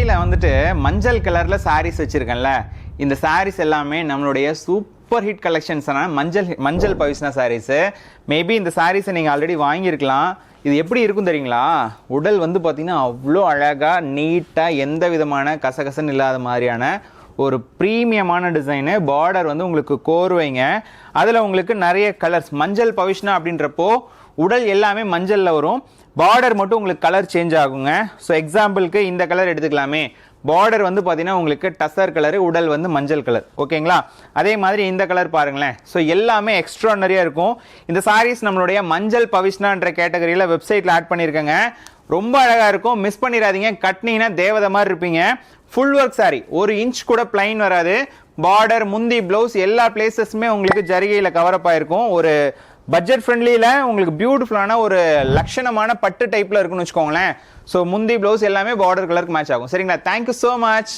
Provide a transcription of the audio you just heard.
கையில் வந்துட்டு மஞ்சள் கலரில் சாரீஸ் வச்சுருக்கேன்ல, இந்த சாரீஸ் எல்லாமே நம்மளுடைய சூப்பர் ஹிட் கலெக்ஷன்ஸான மஞ்சள் பவிஷ்ணா சாரீஸு. மேபி இந்த சாரீஸை நீங்கள் ஆல்ரெடி வாங்கியிருக்கலாம். இது எப்படி இருக்கும் தெரியுங்களா? உடல் வந்து பார்த்திங்கன்னா அவ்வளோ அழகாக நீட்டாக எந்த விதமான கசகசன்னு இல்லாத மாதிரியான ஒரு ப்ரீமியமான டிசைனு. பார்டர் வந்து உங்களுக்கு கோர்வைங்க. அதில் உங்களுக்கு நிறைய கலர்ஸ். மஞ்சள் பவிஷ்ணா அப்படின்றப்போ உடல் எல்லாமே மஞ்சளில் வரும், பார்டர் மட்டும் உங்களுக்கு கலர் சேஞ்ச் ஆகுங்க. ஸோ எக்ஸாம்பிளுக்கு இந்த கலர் எடுத்துக்கலாமே, பார்டர் வந்து பார்த்தீங்கன்னா உங்களுக்கு டசர் கலரு, உடல் வந்து மஞ்சள் கலர். ஓகேங்களா? அதே மாதிரி இந்த கலர் பாருங்களேன். ஸோ எல்லாமே எக்ஸ்ட்ரானரியாக இருக்கும். இந்த சாரீஸ் நம்மளுடைய மஞ்சள் பவிஷ்ணான்ற கேட்டகரியில் வெப்சைட்டில் ஆட் பண்ணியிருக்கேங்க. ரொம்ப அழகாக இருக்கும், மிஸ் பண்ணிடாதீங்க. கட்டினீங்கன்னா தேவதை மாதிரி இருப்பீங்க. ஃபுல் ஒர்க் சாரி, 1 இன்ச் கூட பிளைன் வராது. பார்டர், முந்தி, ப்ளவுஸ் எல்லா பிளேசஸுமே உங்களுக்கு ஜரிகையில் கவரப் ஆயிருக்கும். ஒரு பட்ஜெட் ஃப்ரெண்ட்லியில் உங்களுக்கு பியூட்டிஃபுல்லான ஒரு லட்சணமான பட்டு டைப்பில் இருக்குன்னு வச்சுக்கோங்களேன். ஸோ முந்தி, ப்ளவுஸ் எல்லாமே பார்டர் கலருக்கு மேட்ச் ஆகும். சரிங்களா? Thank you so much.